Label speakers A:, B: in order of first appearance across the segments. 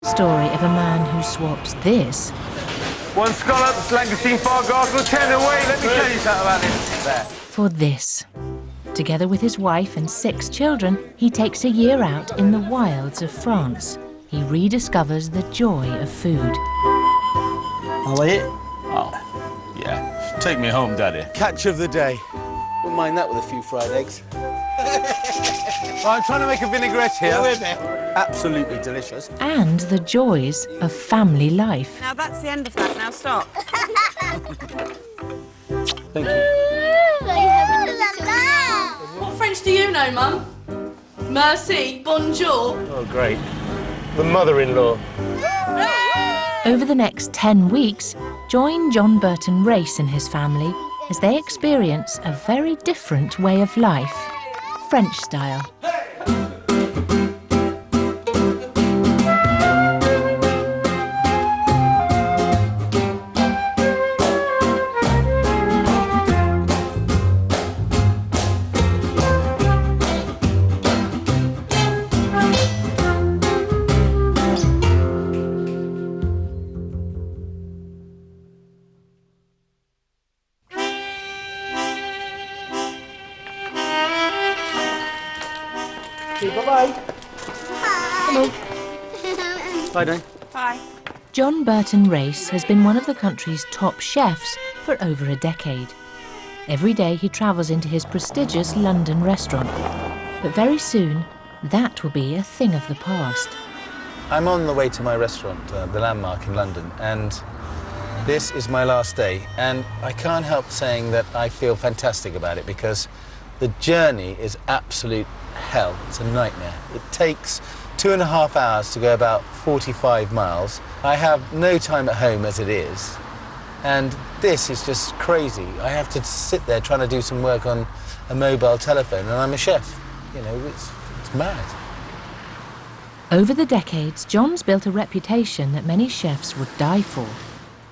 A: Story of a man who swaps this...
B: One scallop, Langoustine, Fargargle, 10 away. Let me tell you something about this. There.
A: For this. Together with his wife and 6 children, he takes a year out in the wilds of France. He rediscovers the joy of food.
C: How are you?
D: Oh, yeah. Take me home, Daddy.
C: Catch of the day. Wouldn't mind that with a few fried eggs.
B: Well, I'm trying to make a vinaigrette here.
C: Absolutely delicious.
A: And the joys of family life.
E: Now that's the end of that. Now stop.
C: Thank you.
F: What French do you know, Mum? Merci, bonjour.
B: Oh, great. The mother-in-law.
A: Over the next 10 weeks, join John Burton Race and his family as they experience a very different way of life, French style.
C: Bye-bye. Hello. Bye, Dan.
E: Bye.
A: John Burton Race has been one of the country's top chefs for over a decade. Every day he travels into his prestigious London restaurant. But very soon, that will be a thing of the past.
C: I'm on the way to my restaurant, the Landmark in London, and this is my last day. And I can't help saying that I feel fantastic about it because the journey is absolute hell. It's a nightmare. It takes 2.5 hours to go about 45 miles. I have no time at home as it is. And this is just crazy. I have to sit there trying to do some work on a mobile telephone, and I'm a chef. You know, it's mad.
A: Over the decades, John's built a reputation that many chefs would die for.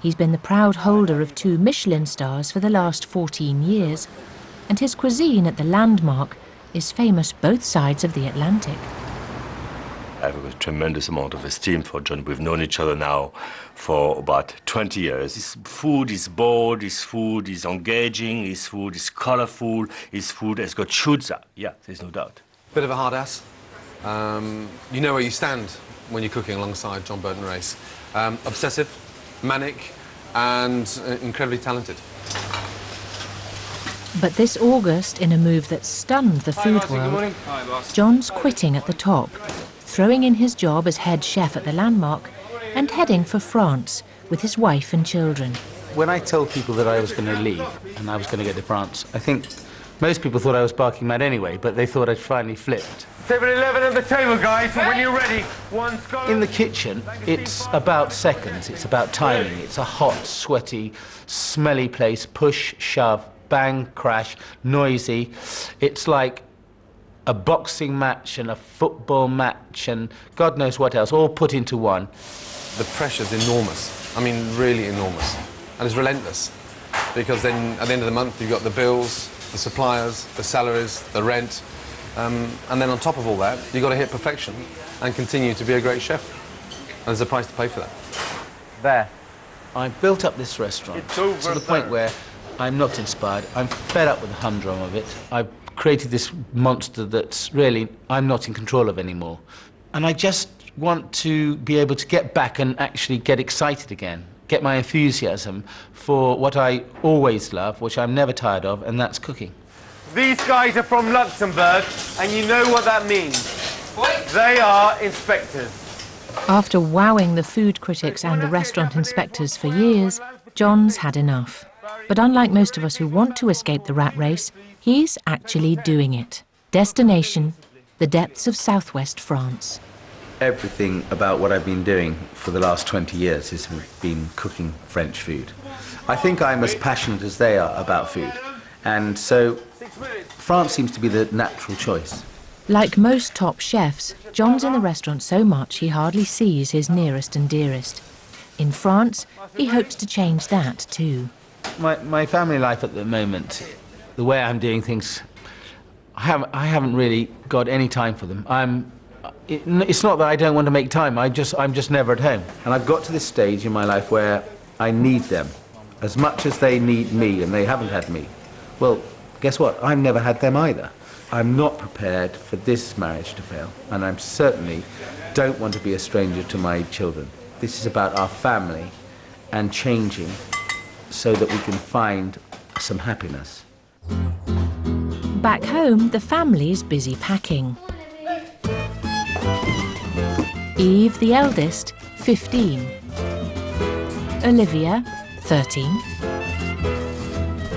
A: He's been the proud holder of 2 Michelin stars for the last 14 years, and his cuisine at the Landmark is famous both sides of the Atlantic.
D: I have a tremendous amount of esteem for John. We've known each other now for about 20 years. His food is bold, his food is engaging, his food is colorful, his food has got shoots. Yeah, there's no doubt.
G: Bit of a hard ass. You know where you stand when you're cooking alongside John Burton Race. Obsessive, manic, and incredibly talented.
A: But this August, in a move that stunned the food world, John's quitting at the top, throwing in his job as head chef at the Landmark and heading for France with his wife and children.
C: When I told people that I was going to leave and I was going to go to France, I think most people thought I was barking mad anyway, but they thought I'd finally flipped.
B: 7-11 at the table, guys, and when you're ready, one scallop.
C: In the kitchen, it's about seconds, it's about timing. It's a hot, sweaty, smelly place, push, shove, bang, crash, noisy. It's like a boxing match and a football match and God knows what else, all put into one.
G: The pressure's enormous. I mean, really enormous. And it's relentless. Because then, at the end of the month, you've got the bills, the suppliers, the salaries, the rent. And then on top of all that, you've got to hit perfection and continue to be a great chef. And there's a price to pay for that.
C: There. I built up this restaurant to the point where I'm not inspired. I'm fed up with the humdrum of it. I've created this monster that's really I'm not in control of anymore. And I just want to be able to get back and actually get excited again, get my enthusiasm for what I always love, which I'm never tired of, and that's cooking.
B: These guys are from Luxembourg, and you know what that means. They are inspectors.
A: After wowing the food critics and the restaurant inspectors for years, John's had enough. But unlike most of us who want to escape the rat race, he's actually doing it. Destination, the depths of southwest France.
C: Everything about what I've been doing for the last 20 years has been cooking French food. I think I'm as passionate as they are about food. And so France seems to be the natural choice.
A: Like most top chefs, John's in the restaurant so much he hardly sees his nearest and dearest. In France, he hopes to change that too.
C: My family life at the moment, the way I'm doing things, I haven't really got any time for them. I'm it's not that I don't want to make time, I'm just never at home. And I've got to this stage in my life where I need them as much as they need me, and they haven't had me. Well, guess what? I've never had them either. I'm not prepared for this marriage to fail, and I certainly don't want to be a stranger to my children. This is about our family and changing so that we can find some happiness.
A: Back home, the family's busy packing. Eve, the eldest, 15. Olivia, 13.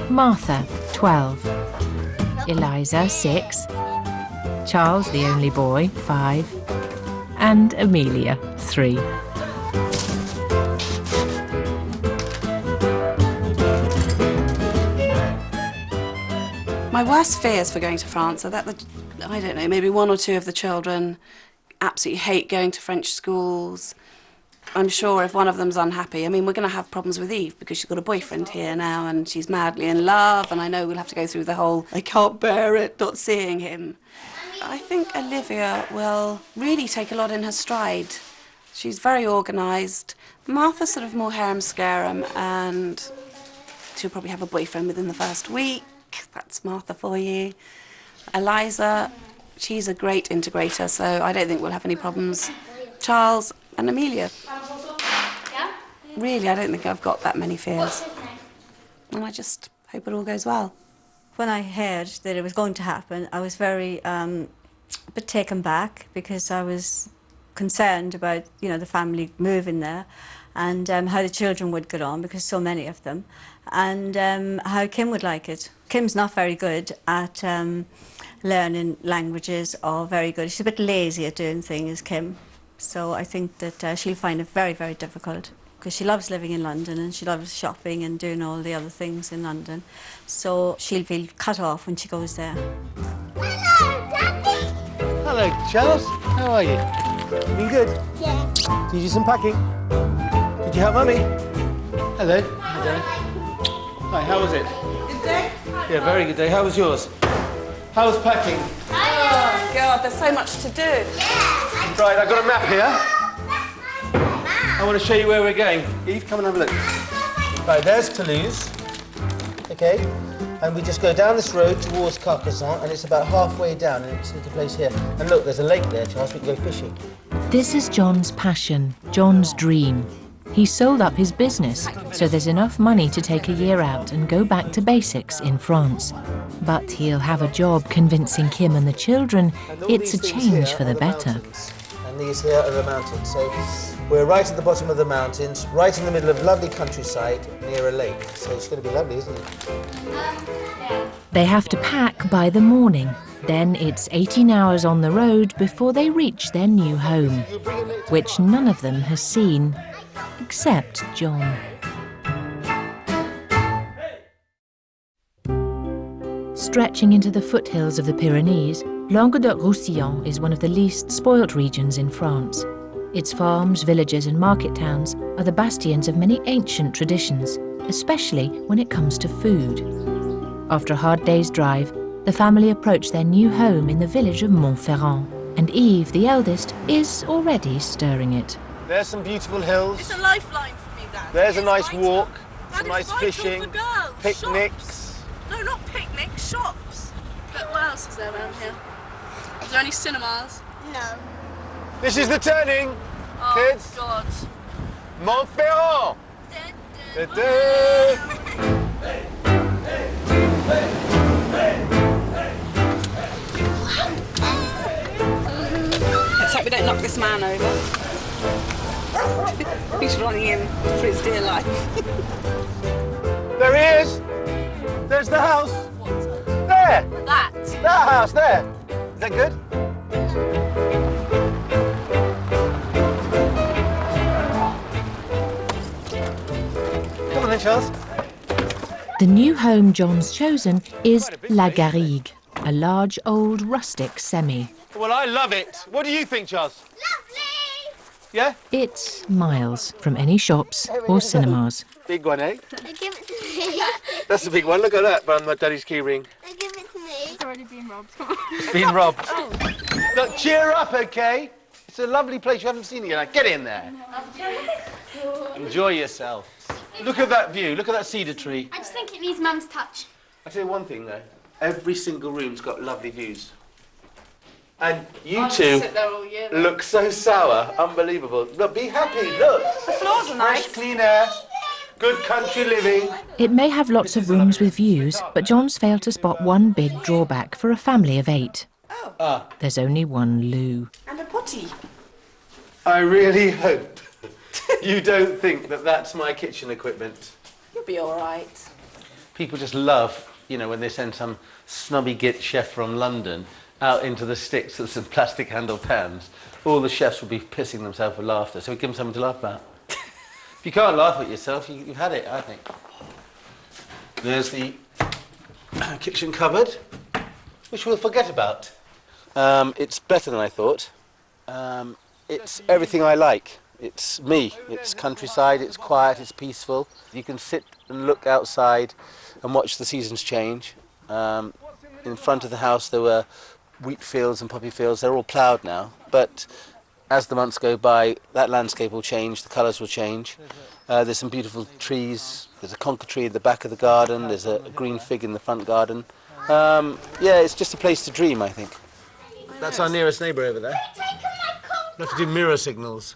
A: Martha, 12. Eliza, 6. Charles, the only boy, 5. And Amelia, 3.
E: My worst fears for going to France are that I don't know, maybe 1 or 2 of the children absolutely hate going to French schools. I'm sure if one of them's unhappy, I mean, we're going to have problems with Eve because she's got a boyfriend here now and she's madly in love, and I know we'll have to go through the whole, I can't bear it, not seeing him. I think Olivia will really take a lot in her stride. She's very organised. Martha's sort of more harem-scarum, and she'll probably have a boyfriend within the first week. That's Martha for you. Eliza, she's a great integrator, so I don't think we'll have any problems. Charles and Amelia. Really, I don't think I've got that many fears. And I just hope it all goes well.
H: When I heard that it was going to happen, I was very a bit taken back, because I was concerned about, you know, the family moving there and how the children would get on, because so many of them, and how Kim would like it. Kim's not very good at learning languages, or very good. She's a bit lazy at doing things, Kim. So I think that she'll find it very, very difficult, because she loves living in London and she loves shopping and doing all the other things in London. So she'll feel cut off when she goes there.
C: Hello, Daddy. Hello, Charles. How are you? Been good?
I: Yeah.
C: Did you do some packing? Did you help Mummy? Hello. Hi, Darren. Hi, how was it?
E: Good day?
C: Yeah, very good day. How was yours? How was packing?
E: Oh, God, there's so much to do.
I: Yeah.
C: Right, I've got a map here. I want to show you where we're going. Eve, come and have a look. Right, there's Toulouse. Okay. And we just go down this road towards Carcassonne, and it's about halfway down, and it's a little place here. And look, there's a lake there, Charles. We can go fishing.
A: This is John's passion, John's dream. He sold up his business, so there's enough money to take a year out and go back to basics in France. But he'll have a job convincing Kim and the children it's a change for the better.
C: And these here are the mountains. So we're right at the bottom of the mountains, right in the middle of lovely countryside near a lake. So it's going to be lovely, isn't it?
A: They have to pack by the morning. Then it's 18 hours on the road before they reach their new home, which none of them has seen, except John. Stretching into the foothills of the Pyrenees, Languedoc-Roussillon is one of the least spoilt regions in France. Its farms, villages and market towns are the bastions of many ancient traditions, especially when it comes to food. After a hard day's drive, the family approach their new home in the village of Montferrand, and Eve, the eldest, is already stirring it.
C: There's some beautiful hills.
F: It's a lifeline for me, Dad.
C: There's a
F: It's
C: nice
F: vital.
C: walk,
F: That
C: some
F: is
C: nice
F: vital
C: fishing,
F: for girls.
C: picnics.
F: Shops. No, not picnics, shops. But what else is there around here? Is there any cinemas?
I: No.
C: This is the turning,
F: Oh,
C: kids.
F: God.
C: Montferrand.
E: Let's hope we don't knock this man over. He's running in for his dear life.
C: There he is. There's the house. There.
F: That.
C: That house there. Is that good? Come on then, Charles.
A: The new home John's chosen is La Garrigue, a large old rustic semi.
C: Well, I love it. What do you think, Charles?
I: Lovely.
C: Yeah?
A: It's miles from any shops or cinemas.
C: Big one, eh?
I: Give it to me.
C: That's the big one. Look at that, on my daddy's key ring.
I: Give it to me.
F: already been robbed. Come on.
C: It's been robbed. Look, cheer up, OK? It's a lovely place. You haven't seen it yet. Get in there. Enjoy yourself. Look at that view. Look at that cedar tree.
I: I just think it needs Mum's touch.
C: I'll tell you one thing, though. Every single room's got lovely views. And you two look so sour. Unbelievable. Look, be happy. Look.
E: The floors are nice.
C: Fresh, clean air. Good country living.
A: It may have lots of rooms with views, but John's failed to spot one big drawback for a family of 8. There's only one loo.
E: And a potty.
C: I really hope you don't think that that's my kitchen equipment.
E: You'll be all right.
C: People just love, you know, when they send some snobby git chef from London out into the sticks with some plastic handled pans. All the chefs will be pissing themselves with laughter, so we give them something to laugh about. If you can't laugh at yourself, you've had it, I think. There's the kitchen cupboard, which we'll forget about. It's better than I thought. It's everything I like. It's me. It's countryside, it's quiet, it's peaceful. You can sit and look outside and watch the seasons change. In front of the house there were wheat fields and poppy fields. They're all ploughed now, but as the months go by, that landscape will change, the colours will change. There's some beautiful trees. There's a conker tree at the back of the garden. There's a green fig in the front garden. Yeah, it's just a place to dream, I think. That's our nearest neighbour over there. We have to do mirror signals.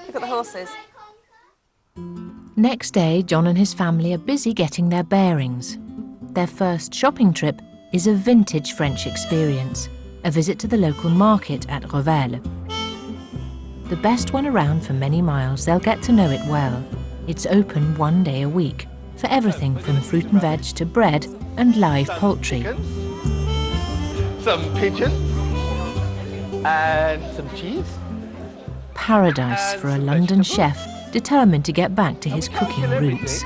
E: Look at the horses.
A: Next day, John and his family are busy getting their bearings. Their first shopping trip is a vintage French experience, a visit to the local market at Revel. The best one around for many miles, they'll get to know it well. It's open 1 day a week, for everything from fruit and veg to bread and live poultry.
C: Some pigeon and some cheese.
A: Paradise for a London chef determined to get back to his cooking roots.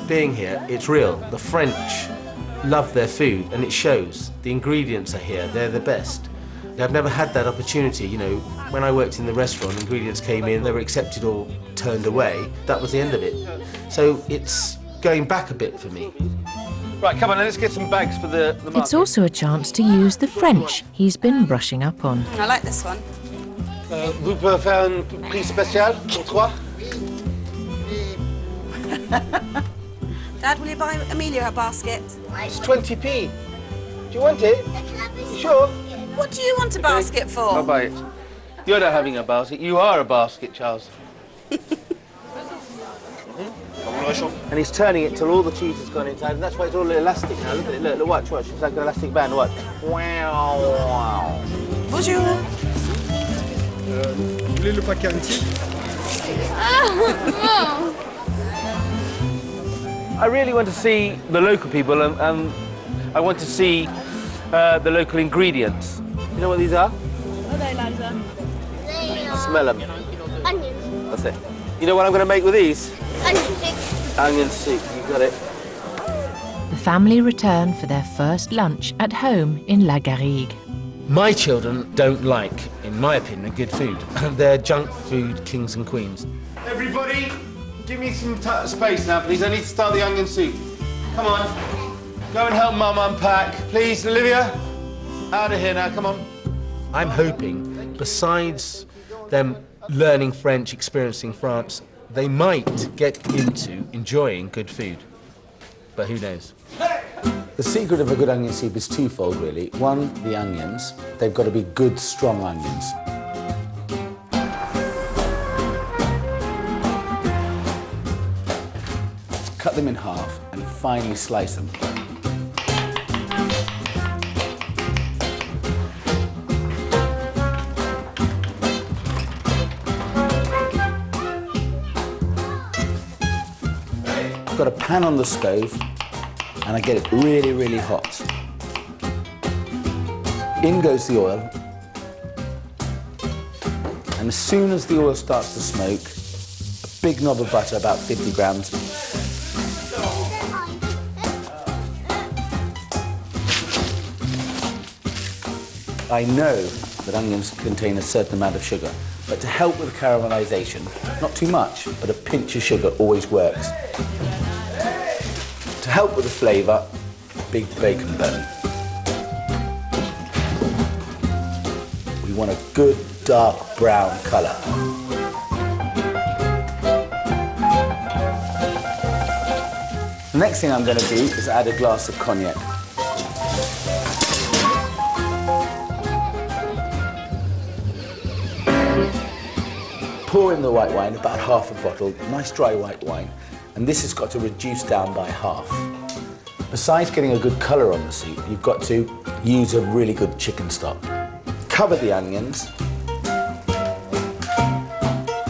C: Being here, it's real. The French love their food, and it shows. The ingredients are here, they're the best. I've never had that opportunity, you know. When I worked in the restaurant, ingredients came in, they were accepted or turned away. That was the end of it. So it's going back a bit for me. Right, come on, let's get some bags for the market.
A: It's also a chance to use the French he's been brushing up on.
E: I like this one.
C: Vous pouvez faire un prix spécial pour trois?
E: Dad, will you buy Amelia a basket?
C: It's 20p. Do you want it? You sure?
E: What do you want a basket for?
C: I'll buy it. You're not having a basket. You are a basket, Charles. And he's turning it till all the cheese has gone inside, and that's why it's all elastic now. Look at it, look, watch. It's like an elastic band, watch. Wow.
E: Bonjour.
J: Vous voulez le paquet entier?
C: I really want to see the local people, and I want to see the local ingredients. You know what these are?
F: What are they, Liza?
C: Smell them.
I: Onions.
C: That's it. You know what I'm going to make with these?
I: Onion soup.
C: Onion soup, you got it.
A: The family return for their first lunch at home in La Garrigue.
C: My children don't like, in my opinion, good food. They're junk food kings and queens. Everybody, give me some space now, please. I need to start the onion soup. Come on. Go and help Mum unpack. Please, Olivia. Out of here now, come on. I'm hoping, besides them learning French, experiencing France, they might get into enjoying good food. But who knows?
K: The secret of a good onion soup is twofold, really. One, the onions. They've got to be good, strong onions. Cut them in half and finely slice them. I've got a pan on the stove and I get it really, really hot. In goes the oil, and as soon as the oil starts to smoke, a big knob of butter, about 50 grams. I know that onions contain a certain amount of sugar, but to help with caramelization, not too much, but a pinch of sugar always works. To help with the flavour, big bacon bone. We want a good dark brown colour. The next thing I'm going to do is add a glass of cognac. Pour in the white wine, about half a bottle, nice dry white wine, and this has got to reduce down by half. Besides getting a good colour on the soup, you've got to use a really good chicken stock. Cover the onions,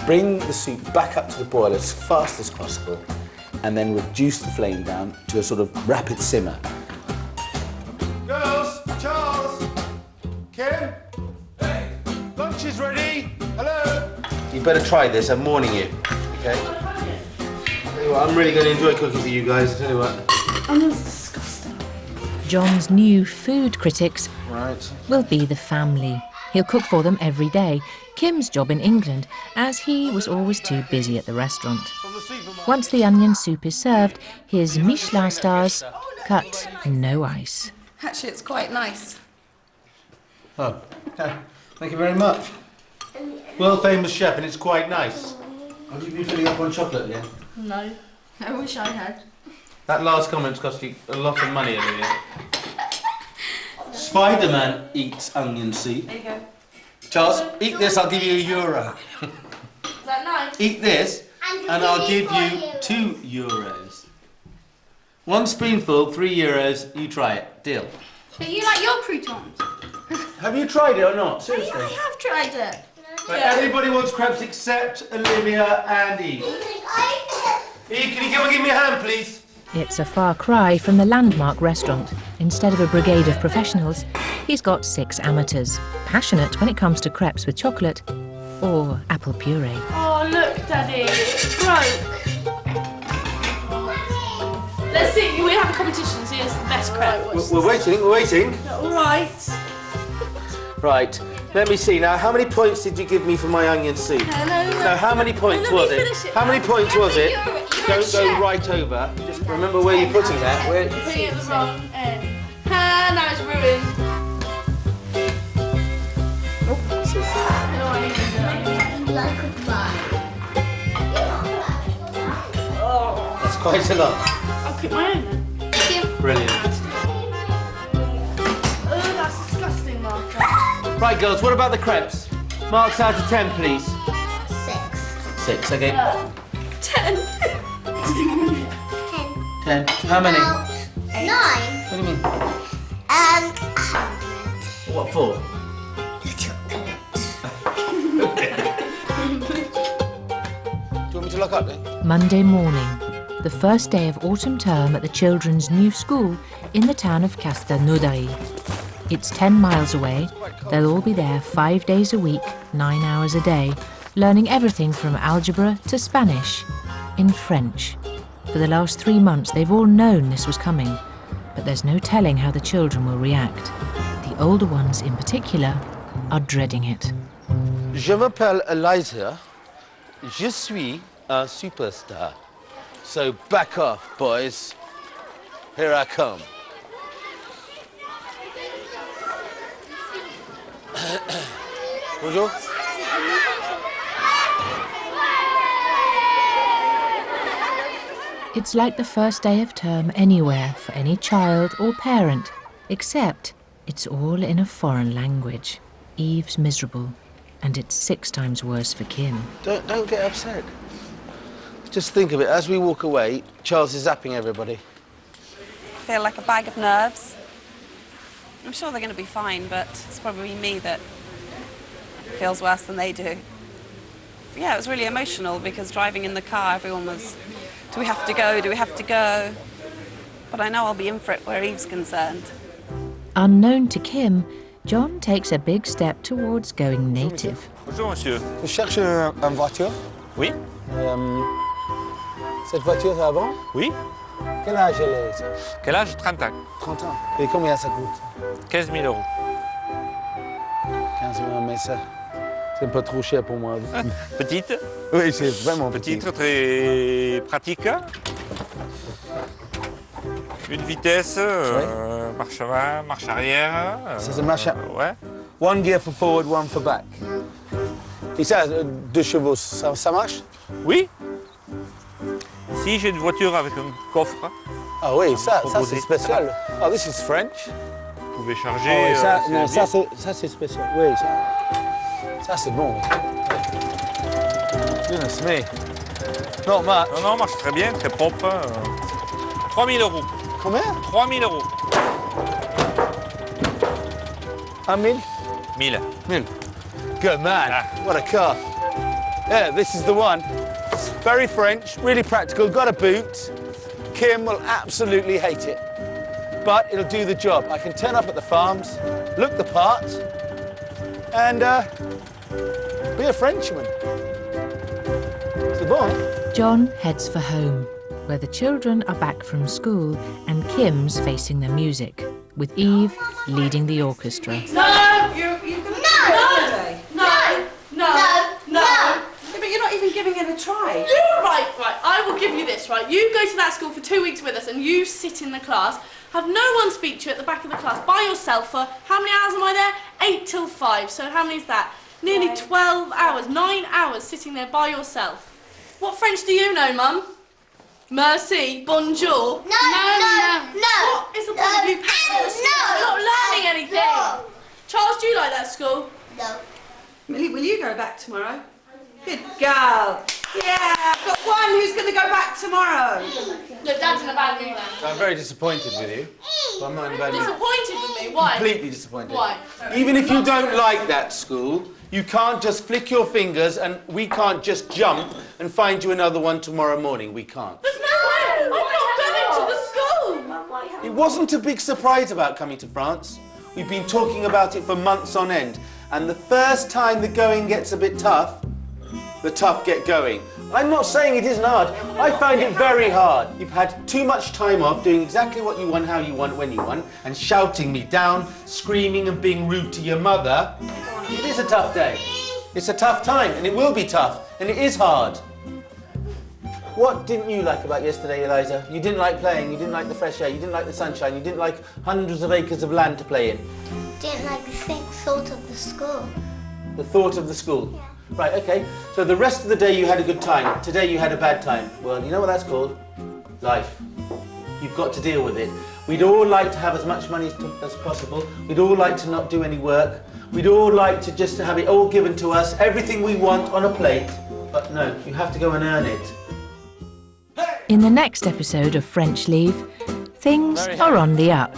K: bring the soup back up to the boil as fast as possible, and then reduce the flame down to a sort of rapid simmer.
B: Girls, Charles, Kim, hey, lunch is ready. Hello.
C: You better try this, I'm warning you, okay? Tell you what, I'm really going to enjoy cooking for you guys, I tell you what.
F: Oh, that's disgusting.
A: John's new food critics
C: Right.
A: will be the family. He'll cook for them every day. Kim's job in England, as he was always too busy at the restaurant. Once the onion soup is served, his Michelin stars cut no ice.
F: Actually, it's quite nice.
C: Oh, okay. Thank you very much. World famous chef, and it's quite nice. Have you been filling up on chocolate again?
F: No. I wish I had.
C: That last comment's cost you a lot of money, Olivia. Spider-Man eats onion soup.
F: There you go.
C: Charles, eat this, I'll give you €1.
F: Is that nice?
C: Eat this, and I'll give you €2. One spoonful, €3. You try it. Deal.
I: But you like your croutons?
C: Have you tried it or not? Seriously.
I: I have tried it.
C: Right, everybody wants crepes except Olivia and Eve. Eve, can you come and give me a hand, please?
A: It's a far cry from the landmark restaurant. Instead of a brigade of professionals, he's got 6 amateurs, passionate when it comes to crepes with chocolate or apple puree.
F: Oh, look, Daddy, it's broke. Let's see, we have a competition, see who's the best crepe.
C: We're waiting.
F: All right.
C: Right, let me see. Now, how many points did you give me for my onion soup? No, how many points was it? How many points was it? Don't go right over. Just remember where you're putting that.
F: You're putting it at the wrong end. Ah, now it's ruined.
I: Like a bug.
C: That's quite a lot.
F: I'll cook my own then.
C: Brilliant.
F: Oh, that's disgusting, Martha.
C: Right, girls, what about the crepes? Marks out of 10, please.
I: 6.
C: 6, okay.
F: 10.
C: 10. How many?
I: 9.
C: What do you mean?
I: 100.
C: What for?
I: The chocolate.
C: Do you want me to lock up then?
A: Monday morning, the first day of autumn term at the children's new school in the town of Castelnaudary. It's 10 miles away. They'll all be there 5 days a week, 9 hours a day, learning everything from algebra to Spanish in French. For the last 3 months, they've all known this was coming, but there's no telling how the children will react. The older ones, in particular, are dreading it.
C: Je m'appelle Eliza. Je suis un superstar. So back off, boys. Here I come. Bonjour.
A: It's like the first day of term anywhere for any child or parent, except it's all in a foreign language. Eve's miserable, and it's 6 times worse for Kim.
C: Don't get upset. Just think of it, as we walk away, Charles is zapping everybody.
E: I feel like a bag of nerves. I'm sure they're going to be fine, but it's probably me that feels worse than they do. Yeah, it was really emotional because driving in the car, everyone was, do we have to go, do we have to go? But I know I'll be in for it where Eve's concerned.
A: Unknown to Kim, John takes a big step towards going native.
J: Bonjour, monsieur.
K: Je cherche une voiture.
J: Oui?
K: Cette voiture, c'est avant?
J: Oui?
K: Quel âge elle est?
J: Quel âge? 30 ans.
K: 30 ans. Et combien ça coûte?
J: 15 000 euros.
K: 15 000, mais ça, c'est un peu trop cher pour moi.
J: Petite?
K: Oui, c'est vraiment petit.
J: Petite, très pratique. Une vitesse, marche avant, marche arrière.
C: C'est une marche.
J: Ouais.
C: One gear for forward, one for back. Et ça, 2 chevaux, ça marche?
J: Oui. Ici, j'ai une voiture avec un coffre.
C: Ah oui, ça c'est
J: Proposé.
C: spécial. Oh, this is French.
J: Vous pouvez charger.
C: Ah oui, ça,
J: c'est
C: non,
J: bien.
C: ça c'est spécial. Oui, ça c'est bon. Goodness me. Not much.
J: Non, non, marche très bien, très propre. 3 000 €.
C: Combien?
J: 3 000 €.
C: 1 000?
J: 1000.
C: 1000. Good man.
J: Ah.
C: What a car. Yeah, this is the one. Very French, really practical, got a boot. Kim will absolutely hate it, but it'll do the job. I can turn up at the farms, look the part, and be a Frenchman. C'est bon, hein?
A: John heads for home, where the children are back from school and Kim's facing the music, with Eve leading the orchestra.
E: No! You're going to holiday. No. But you're not even giving it a try.
F: Right, I will give you this, right? You go to that school for 2 weeks with us and you sit in the class, have no one speak to you at the back of the class by yourself for, how many hours am I there? 8 till 5, so how many is that? Nearly 12 hours, 9 hours sitting there by yourself. What French do you know, Mum? Merci, bonjour.
I: No.
F: What is the point of you paying for the school?
I: No.
F: You're not learning anything.
I: No.
F: Charles, do you like that school?
I: No.
E: Millie, will you go back tomorrow? Good girl. Yeah, I've got one who's going to go back tomorrow.
F: No, Dad's in a bad mood now.
C: I'm very disappointed with you. But I'm not in a bad mood.
F: Disappointed with me? Why?
C: Completely disappointed.
F: Why?
C: Even if you don't like that school, you can't just flick your fingers and we can't just jump and find you another one tomorrow morning. We can't.
F: There's no way. I'm not going to the school.
C: It wasn't a big surprise about coming to France. We've been talking about it for months on end. And the first time the going gets a bit tough, the tough get going. I'm not saying it isn't hard. I find it very hard. You've had too much time off doing exactly what you want, how you want, when you want, and shouting me down, screaming and being rude to your mother. It is a tough day. It's a tough time, and it will be tough, and it is hard. What didn't you like about yesterday, Eliza? You didn't like playing, you didn't like the fresh air, you didn't like the sunshine, you didn't like hundreds of acres of land to play in.
I: Didn't like the thought of the school.
C: The thought of the school. Yeah. Right, okay. So the rest of the day you had a good time. Today you had a bad time. Well, you know what that's called? Life. You've got to deal with it. We'd all like to have as much money as possible. We'd all like to not do any work. We'd all like to just have it all given to us, everything we want on a plate. But no, you have to go and earn it.
A: In the next episode of French Leave, things are on the up.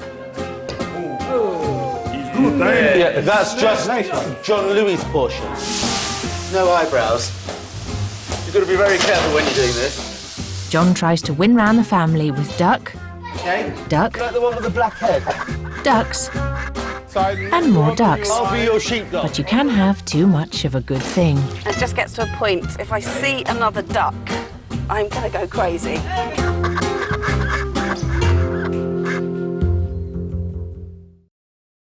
C: Yeah, that's just John Louis' portion. No eyebrows. You've got to be very careful when you're doing this.
A: John tries to win round the family with duck,
C: Okay?
A: duck,
C: Like the one with the black head.
A: ducks, and more ducks.
C: I'll be your sheepdog.
A: But you can have too much of a good thing.
E: It just gets to a point, if I see another duck, I'm going to go crazy.